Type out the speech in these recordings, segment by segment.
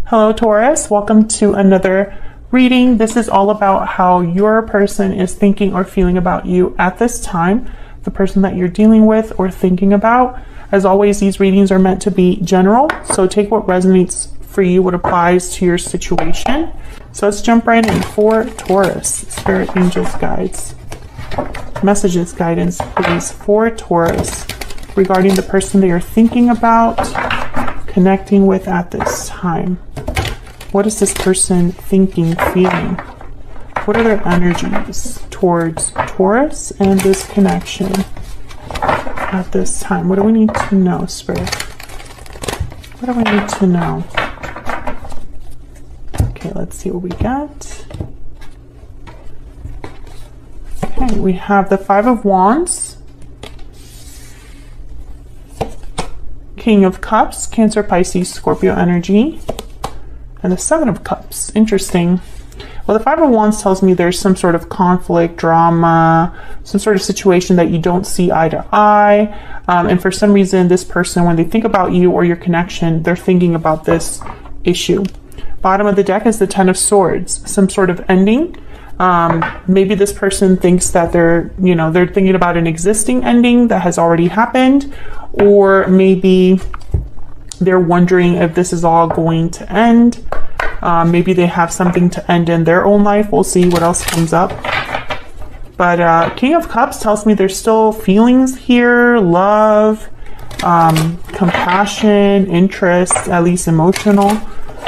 Hello Taurus, welcome to another reading. This is all about how your person is thinking or feeling about you at this time, the person that you're dealing with or thinking about. As always, these readings are meant to be general, so take what resonates for you, what applies to your situation. So let's jump right in for Taurus. Spirit, angels, guides, messages, guidance, please, for Taurus regarding the person they are thinking about, connecting with at this time. What is this person thinking, feeling? What are their energies towards Taurus and this connection at this time? What do we need to know, Spirit? What do we need to know? Okay, let's see what we get. Okay, we have the Five of Wands, King of Cups, Cancer, Pisces, Scorpio energy, and the Seven of Cups. Interesting. Well, the Five of Wands tells me there's some sort of conflict, drama, some sort of situation that you don't see eye to eye. And for some reason, this person, when they think about you or your connection, they're thinking about this issue. Bottom of the deck is the Ten of Swords, some sort of ending. Maybe this person thinks that they're thinking about an existing ending that has already happened, or maybe they're wondering if this is all going to end. Maybe they have something to end in their own life. We'll see what else comes up. But King of Cups tells me there's still feelings here, love, compassion, interest, at least emotional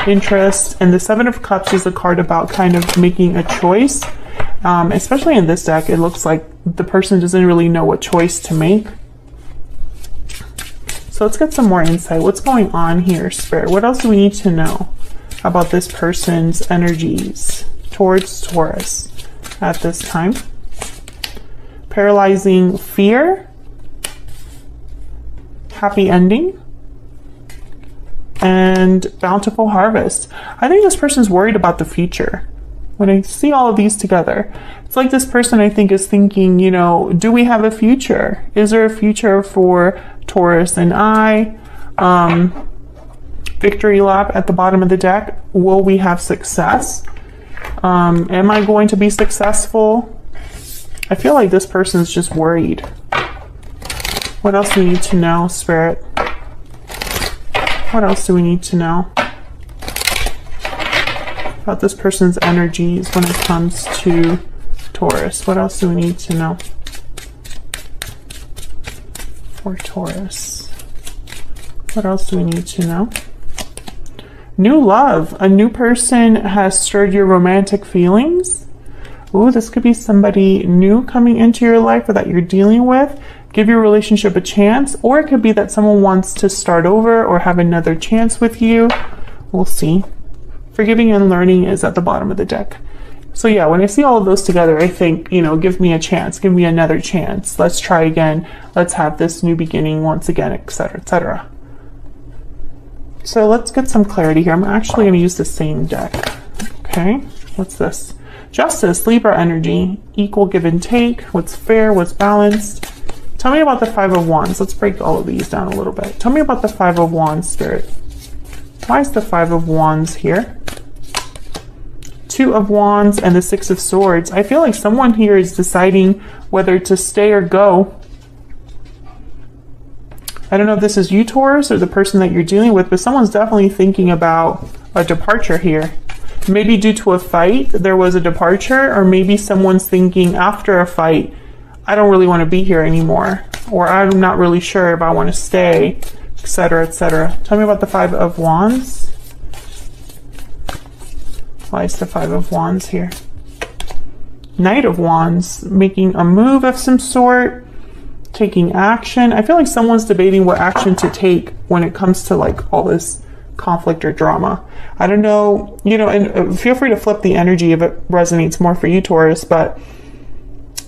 interest. And the Seven of Cups is a card about kind of making a choice. Especially in this deck, it looks like the person doesn't really know what choice to make. So let's get some more insight. What's going on here, Spirit? What else do we need to know about this person's energies towards Taurus at this time? Paralyzing fear, happy ending, and bountiful harvest. I think this person's worried about the future. When I see all of these together, it's like this person, I think, is thinking, do we have a future? Is there a future for Taurus and I? Victory lap at the bottom of the deck. Will we have success? Am I going to be successful? I feel like this person's just worried. What else do we need to know, Spirit? What else do we need to know about this person's energies when it comes to Taurus? What else do we need to know for Taurus? What else do we need to know? New love. A new person has stirred your romantic feelings. Ooh, this could be somebody new coming into your life or that you're dealing with. Give your relationship a chance, or it could be that someone wants to start over or have another chance with you. We'll see. Forgiving and learning is at the bottom of the deck. So yeah, when I see all of those together, I think, give me a chance, give me another chance. Let's try again. Let's have this new beginning once again, etc., etc. So let's get some clarity here. I'm actually going to use the same deck. Okay, what's this? Justice, Libra energy, equal give and take. What's fair, what's balanced? Tell me about the Five of Wands. Let's break all of these down a little bit. Tell me about the Five of Wands, Spirit. Why is the Five of Wands here? Two of Wands and the Six of Swords. I feel like someone here is deciding whether to stay or go. I don't know if this is you, Taurus, or the person that you're dealing with, but someone's definitely thinking about a departure here. Maybe due to a fight, there was a departure, or maybe someone's thinking after a fight, I don't really want to be here anymore, or I'm not really sure if I want to stay, etc., etc. Tell me about the Five of Wands. Why is the Five of Wands here? Knight of Wands, making a move of some sort, taking action. I feel like someone's debating what action to take when it comes to like all this conflict or drama. I don't know, and feel free to flip the energy if it resonates more for you, Taurus, but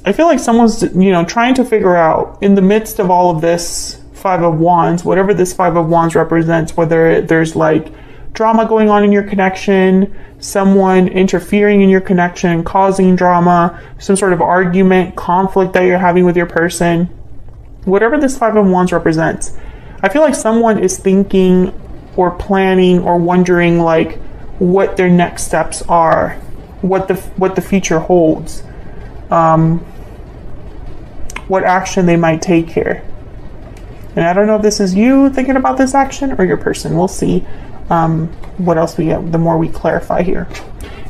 I feel like someone's, trying to figure out in the midst of all of this Five of Wands, whatever this Five of Wands represents, whether there's like drama going on in your connection, someone interfering in your connection, causing drama, some sort of argument, conflict that you're having with your person, whatever this Five of Wands represents, I feel like someone is thinking or planning or wondering like what their next steps are, what the future holds, what action they might take here. And I don't know if this is you thinking about this action or your person. We'll see what else we get the more we clarify here.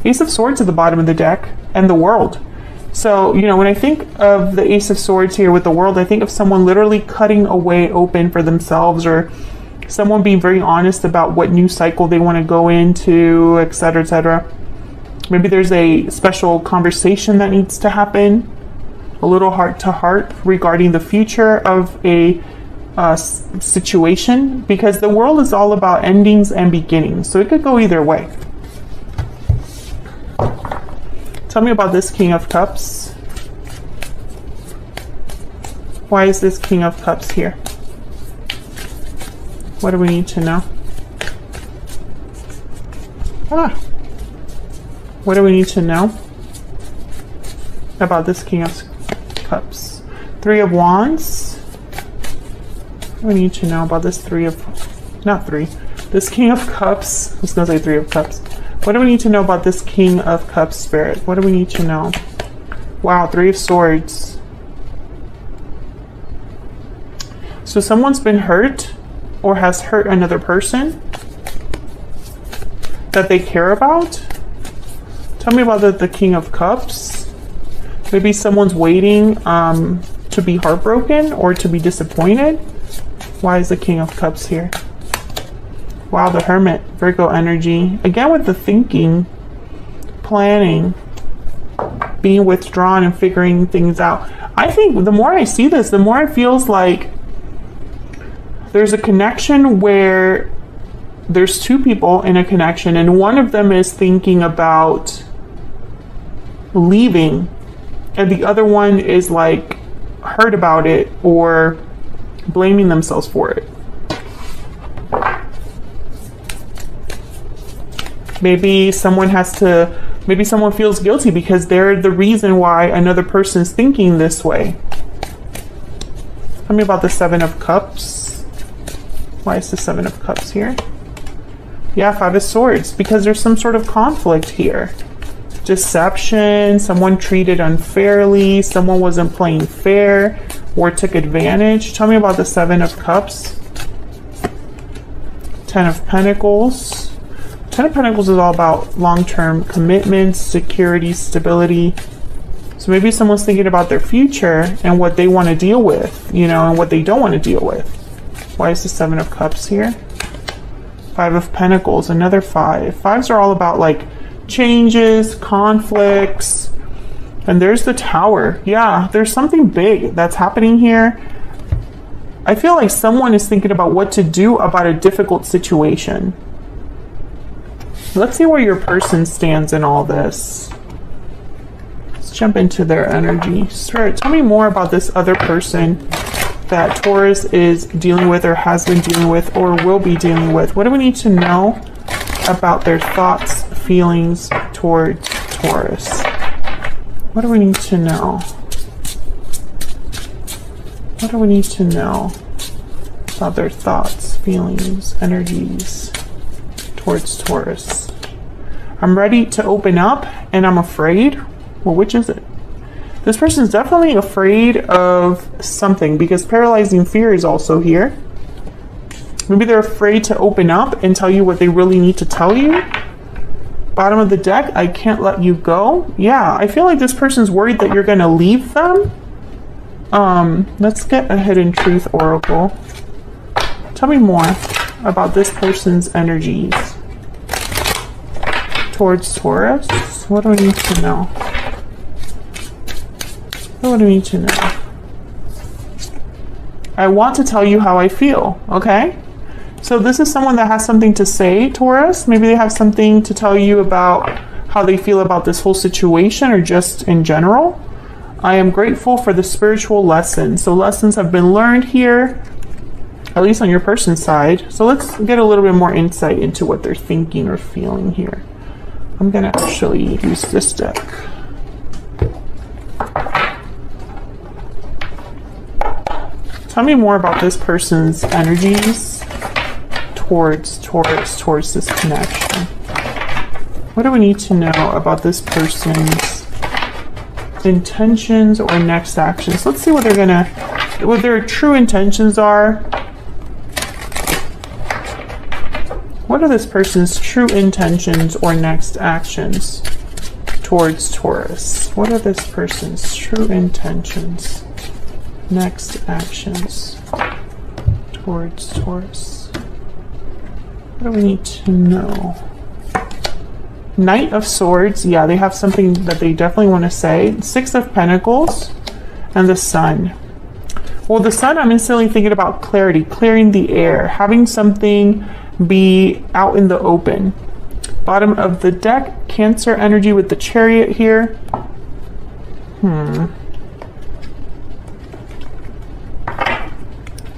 Ace of Swords at the bottom of the deck and the World. So, you know, when I think of the Ace of Swords here with the World, I think of someone literally cutting a way open for themselves, or someone being very honest about what new cycle they want to go into, etc., etc. Maybe there's a special conversation that needs to happen, a little heart-to-heart regarding the future of a situation, because the World is all about endings and beginnings, so it could go either way. Tell me about this King of Cups. Why is this King of Cups here? What do we need to know? What do we need to know about this King of Cups? Three of Wands. What do we need to know about this this King of Cups? I was going to say Three of Cups. What do we need to know about this King of Cups spirit? What do we need to know? Wow, Three of Swords. So someone's been hurt or has hurt another person that they care about. Tell me about the King of Cups. Maybe someone's waiting to be heartbroken or to be disappointed. Why is the King of Cups here? Wow, the Hermit, Virgo energy. Again with the thinking, planning, being withdrawn and figuring things out. I think the more I see this, the more it feels like there's a connection where there's two people in a connection and one of them is thinking about leaving and the other one is like hurt about it or blaming themselves for it. Maybe someone feels guilty because they're the reason why another person is thinking this way. Tell me about the Seven of Cups. Why is the Seven of Cups here? Yeah, Five of Swords, because there's some sort of conflict here. Deception, someone treated unfairly, someone wasn't playing fair or took advantage. Tell me about the Seven of Cups. Ten of Pentacles. Ten of Pentacles is all about long-term commitments, security, stability. So maybe someone's thinking about their future and what they want to deal with, you know, and what they don't want to deal with. Why is the Seven of Cups here? Five of Pentacles, another five. Fives are all about like changes, conflicts. And there's the Tower. Yeah, there's something big that's happening here. I feel like someone is thinking about what to do about a difficult situation. Let's see where your person stands in all this. Let's jump into their energy. Spirit, tell me more about this other person that Taurus is dealing with or has been dealing with or will be dealing with. What do we need to know about their thoughts, feelings towards Taurus? What do we need to know? What do we need to know about their thoughts, feelings, energies towards Taurus? I'm ready to open up and I'm afraid. Well, which is it? This person's definitely afraid of something because paralyzing fear is also here. Maybe they're afraid to open up and tell you what they really need to tell you. Bottom of the deck, I can't let you go. Yeah, I feel like this person's worried that you're going to leave them. Let's get a Hidden Truth Oracle. Tell me more about this person's energies towards Taurus. What do we need to know? What do we need to know? I want to tell you how I feel, okay? So this is someone that has something to say, Taurus. Maybe they have something to tell you about how they feel about this whole situation or just in general. I am grateful for the spiritual lessons. So lessons have been learned here, at least on your person's side. So let's get a little bit more insight into what they're thinking or feeling here. I'm going to actually use this deck. Tell me more about this person's energies towards this connection? What do we need to know about this person's intentions or next actions? Let's see what their true intentions are. What are this person's true intentions or next actions towards Taurus? What are this person's true intentions, next actions towards Taurus? What do we need to know? Knight of Swords. Yeah, they have something that they definitely want to say. Six of Pentacles and the Sun. Well, the Sun, I'm instantly thinking about clarity, clearing the air, having something be out in the open. Bottom of the deck, Cancer energy with the Chariot here. Well,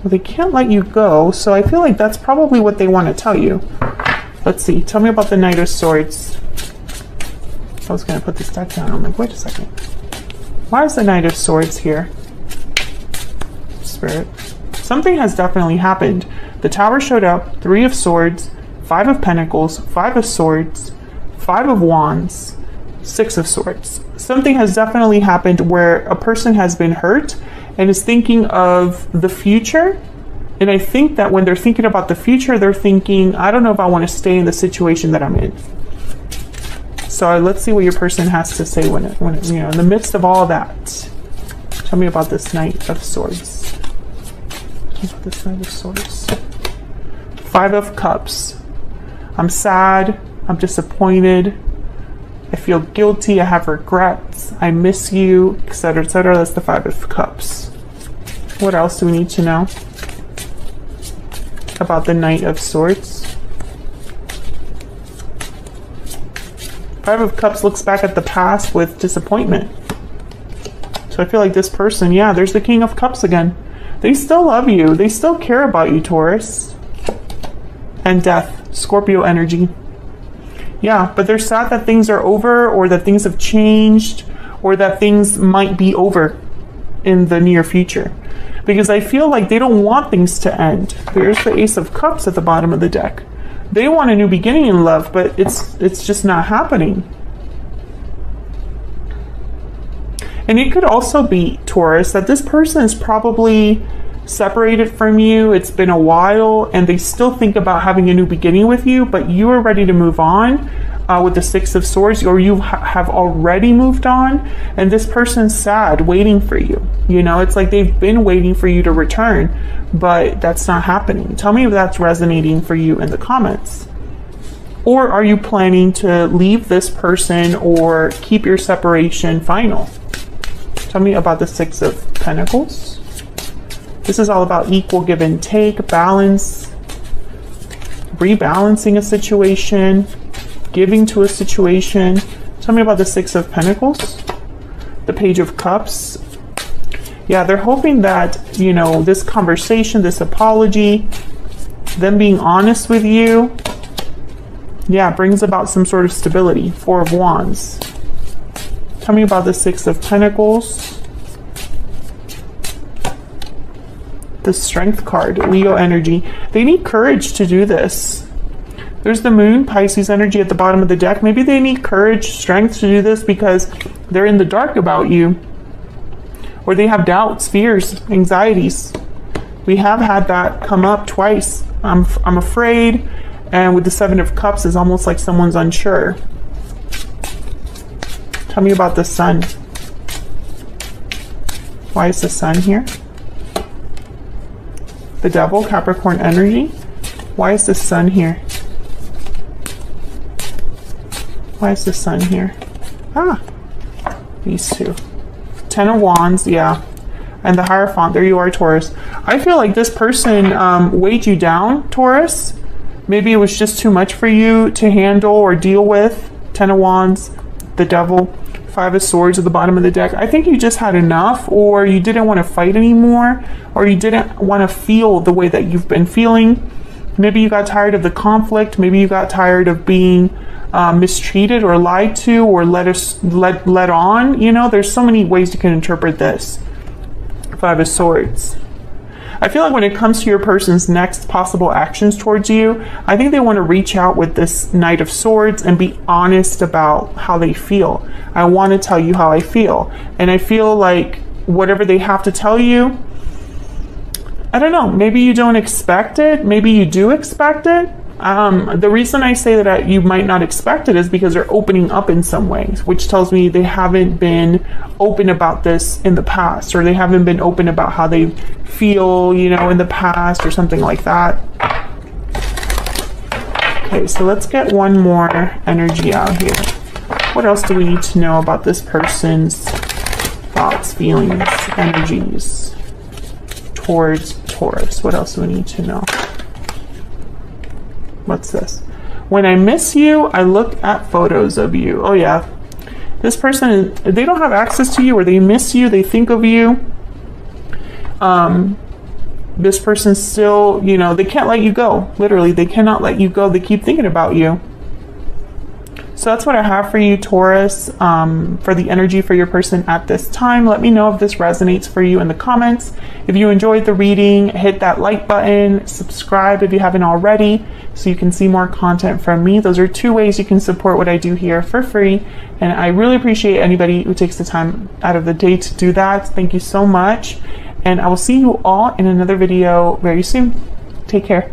they can't let you go, so I feel like that's probably what they want to tell you. Let's see. Tell me about the Knight of Swords. I was going to put this deck down. I'm like, wait a second. Why is the Knight of Swords here? Spirit. Something has definitely happened. The Tower showed up. Three of Swords. Five of Pentacles. Five of Swords. Five of Wands. Six of Swords. Something has definitely happened where a person has been hurt and is thinking of the future. And I think that when they're thinking about the future, they're thinking, I don't know if I want to stay in the situation that I'm in. So let's see what your person has to say when you know, in the midst of all that. Tell me about this Knight of Swords. Tell me about this Knight of Swords. Five of Cups. I'm sad. I'm disappointed. I feel guilty. I have regrets. I miss you, etc., etc. That's the Five of Cups. What else do we need to know about the Knight of Swords? Five of Cups looks back at the past with disappointment. So I feel like this person, yeah, there's the King of Cups again. They still love you. They still care about you, Taurus. And Death, Scorpio energy. Yeah, but they're sad that things are over, or that things have changed, or that things might be over in the near future. Because I feel like they don't want things to end. There's the Ace of Cups at the bottom of the deck. They want a new beginning in love, but it's just not happening. And it could also be, Taurus, that this person is probably separated from you. It's been a while, and they still think about having a new beginning with you, but you are ready to move on with the Six of Swords, or you have already moved on, and this person's sad, waiting for you. You know, it's like they've been waiting for you to return, but that's not happening. Tell me if that's resonating for you in the comments. Or are you planning to leave this person or keep your separation final? Tell me about the Six of Pentacles. This is all about equal give and take, balance, rebalancing a situation, giving to a situation. Tell me about the Six of Pentacles, the Page of Cups. Yeah, they're hoping that, you know, this conversation, this apology, them being honest with you, yeah, brings about some sort of stability. Four of Wands. Tell me about the Six of Pentacles, the Strength card, Leo energy. They need courage to do this. There's the Moon, Pisces energy at the bottom of the deck. Maybe they need courage, strength to do this because they're in the dark about you. Or they have doubts, fears, anxieties. We have had that come up twice. I'm afraid. And with the Seven of Cups, it's almost like someone's unsure. Tell me about the Sun. Why is the Sun here? The Devil, Capricorn energy. Why is the Sun here? Why is the Sun here? Ah, these two. Ten of Wands, yeah. And the Hierophant, there you are, Taurus. I feel like this person weighed you down, Taurus. Maybe it was just too much for you to handle or deal with. Ten of Wands, the Devil, Five of Swords at the bottom of the deck. I think you just had enough, or you didn't want to fight anymore, or you didn't want to feel the way that you've been feeling. Maybe you got tired of the conflict. Maybe you got tired of being mistreated or lied to or led on. You know, there's so many ways you can interpret this. Five of Swords. I feel like when it comes to your person's next possible actions towards you, I think they want to reach out with this Knight of Swords and be honest about how they feel. I want to tell you how I feel. And I feel like whatever they have to tell you, I don't know, maybe you don't expect it, maybe you do expect it. The reason I say that you might not expect it is because they're opening up in some ways, which tells me they haven't been open about this in the past, or they haven't been open about how they feel, you know, in the past, or something like that. Okay, so let's get one more energy out here. What else do we need to know about this person's thoughts, feelings, energies towards Taurus? What else do we need to know? What's this? When I miss you, I look at photos of you. Oh yeah. This person, they don't have access to you, or they miss you, they think of you. This person still, you know, they can't let you go. Literally, they cannot let you go. They keep thinking about you. So that's what I have for you, Taurus, for the energy for your person at this time. Let me know if this resonates for you in the comments. If you enjoyed the reading, hit that like button, subscribe if you haven't already, so you can see more content from me. Those are 2 ways you can support what I do here for free. And I really appreciate anybody who takes the time out of the day to do that. Thank you so much. And I will see you all in another video very soon. Take care.